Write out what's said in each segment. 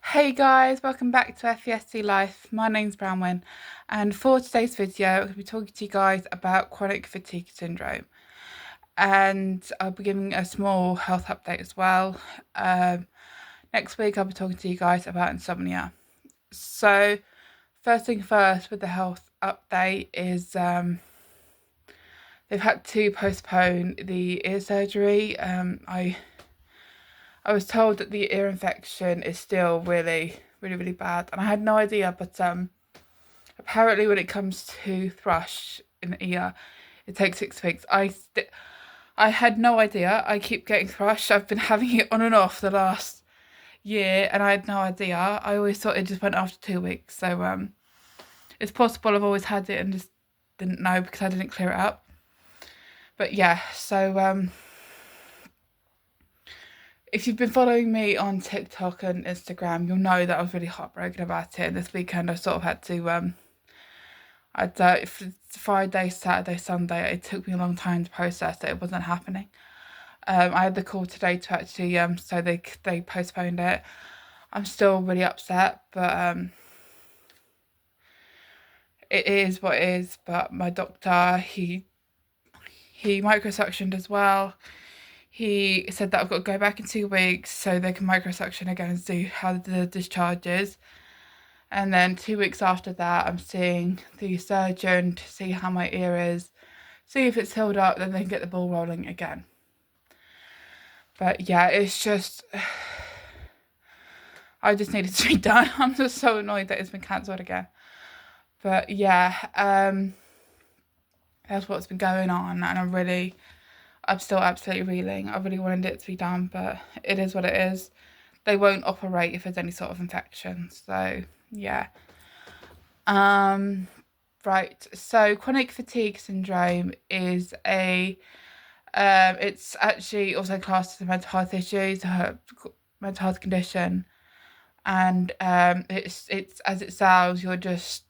Hey guys, welcome back to FVSD Life. My name's Bronwyn, and for today's video, I'm going to be talking to you guys about chronic fatigue syndrome. And I'll be giving a small health update as well. Next week, I'll be talking to you guys about insomnia. So, first thing first with the health update is they've had to postpone the ear surgery. I was told that the ear infection is still really bad, and I had no idea. But apparently, when it comes to thrush in the ear, it takes 6 weeks. I had no idea. I keep getting thrush. I've been having it on and off the last year, and I had no idea. I always thought it just went after 2 weeks. So it's possible I've always had it and just didn't know because I didn't clear it up. But yeah, so if you've been following me on TikTok and Instagram, you'll know that I was really heartbroken about it. And this weekend I sort of had to, Friday, Saturday, Sunday, it took me a long time to process that it wasn't happening. I had the call today to actually, so they postponed it. I'm still really upset, but it is what it is. But my doctor, he microsuctioned as well. He said that I've got to go back in 2 weeks so they can microsuction again and see how the discharge is. And then 2 weeks after that, I'm seeing the surgeon to see how my ear is, see if it's healed up, then they can get the ball rolling again. But yeah, it's just, I just need it to be done. I'm just so annoyed that it's been cancelled again. But yeah, that's what's been going on, and I'm still absolutely reeling. I really wanted it to be done, but it is what it is. They won't operate if there's any sort of infection. So yeah. Right. So chronic fatigue syndrome is it's actually also classed as a mental health issue, it's a mental health condition, and it's as it sounds. You're just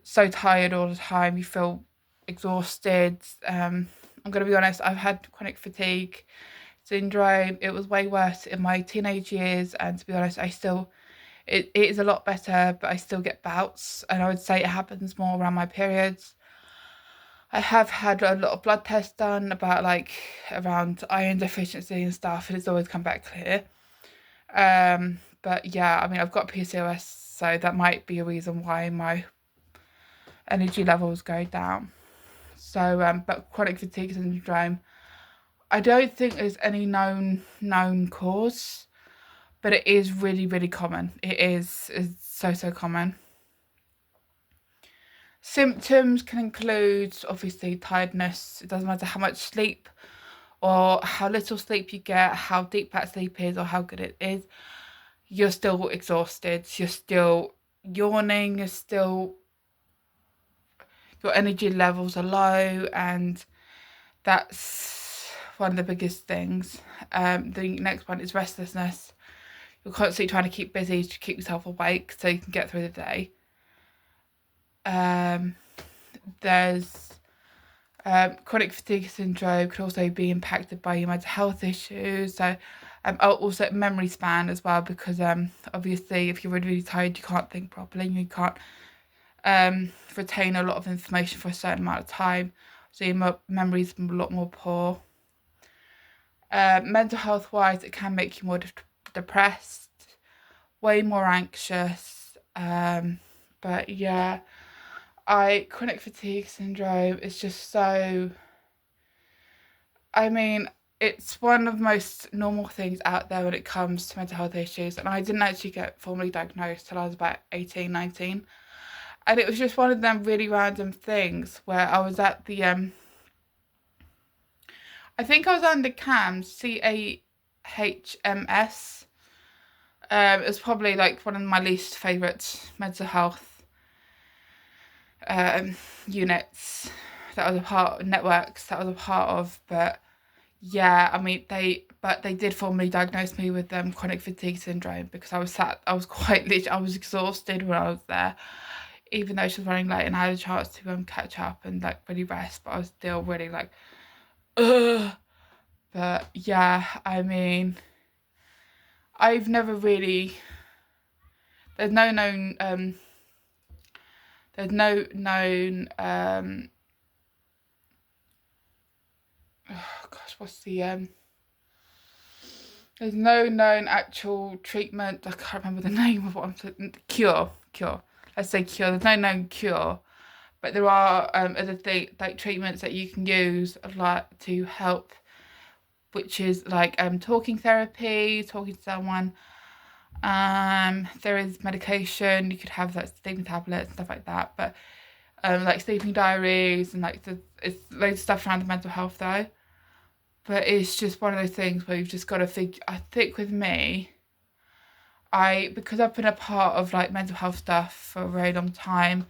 so tired all the time. You feel exhausted. I'm gonna be honest. I've had chronic fatigue syndrome. It was way worse in my teenage years, and to be honest, it is a lot better, but I still get bouts, and I would say it happens more around my periods. I have had a lot of blood tests done about around iron deficiency and stuff, and it's always come back clear. But yeah, I mean, I've got PCOS, so that might be a reason why my energy levels go down. So, but chronic fatigue syndrome, I don't think there's any known cause, but it is really common. It's so common. Symptoms can include obviously tiredness. It doesn't matter how much sleep or how little sleep you get, how deep that sleep is, or how good it is. You're still exhausted. You're still yawning. Your energy levels are low, and that's one of the biggest things. The next one is restlessness. You're constantly trying to keep busy to keep yourself awake so you can get through the day. There's chronic fatigue syndrome could also be impacted by your mental health issues. So also memory span as well, because obviously if you're really tired, you can't think properly, you can't retain a lot of information for a certain amount of time, so your memory's a lot more poor. Mental health wise, it can make you more depressed, way more anxious. But yeah, chronic fatigue syndrome is just so, I mean, it's one of the most normal things out there when it comes to mental health issues, and I didn't actually get formally diagnosed till I was about 18, 19. And it was just one of them really random things where I was at the I think I was under CAMS, CAHMS. It was probably like one of my least favourite mental health units that I was a part networks that I was a part of. But yeah, I mean they did formally diagnose me with chronic fatigue syndrome, because I was quite literally, I was exhausted when I was there, even though she was running late and I had a chance to catch up and like really rest, but I was still really like ugh. But yeah, I mean, I've never really there's no known there's no known oh gosh, what's the there's no known actual treatment. I can't remember the name of what I'm saying. Cure. Let's say cure. There's no known cure, but there are other like treatments that you can use like to help, which is like talking therapy, talking to someone. There is medication. You could have like sleeping tablets and stuff like that, but like sleeping diaries and like it's loads of stuff around the mental health though. But it's just one of those things where you've just got to figure. I think with me, because I've been a part of like mental health stuff for a very long time,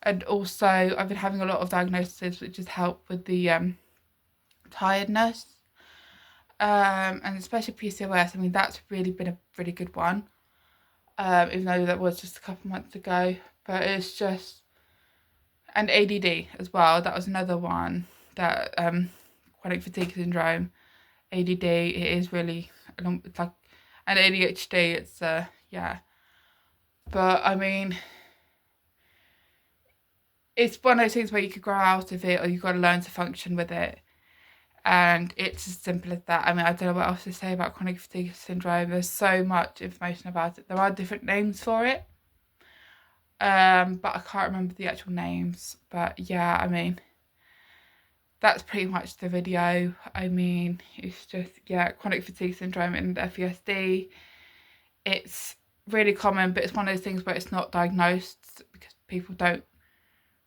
and also I've been having a lot of diagnoses which has helped with the tiredness, and especially PCOS. I mean, that's really been a really good one, even though that was just a couple months ago. But it's just, and ADD as well. That was another one that chronic fatigue syndrome, ADD. It is really, it's like, and ADHD. It's yeah. But I mean, it's one of those things where you could grow out of it, or you've got to learn to function with it. And it's as simple as that. I mean, I don't know what else to say about chronic fatigue syndrome. There's so much information about it. There are different names for it, but I can't remember the actual names. But yeah, I mean, that's pretty much the video. I mean, it's just, yeah, chronic fatigue syndrome and FVSD. It's really common, but it's one of those things where it's not diagnosed because people don't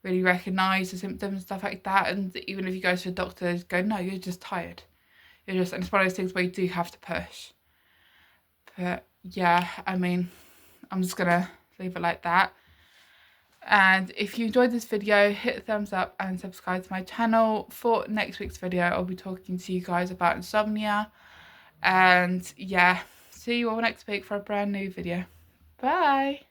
really recognise the symptoms and stuff like that. And even if you go to a doctor, they go, no, you're just tired. And it's one of those things where you do have to push. But yeah, I mean, I'm just gonna leave it like that. And if you enjoyed this video, hit a thumbs up and subscribe to my channel. For next week's video, I'll be talking to you guys about insomnia. And yeah, see you all next week for a brand new video. Bye.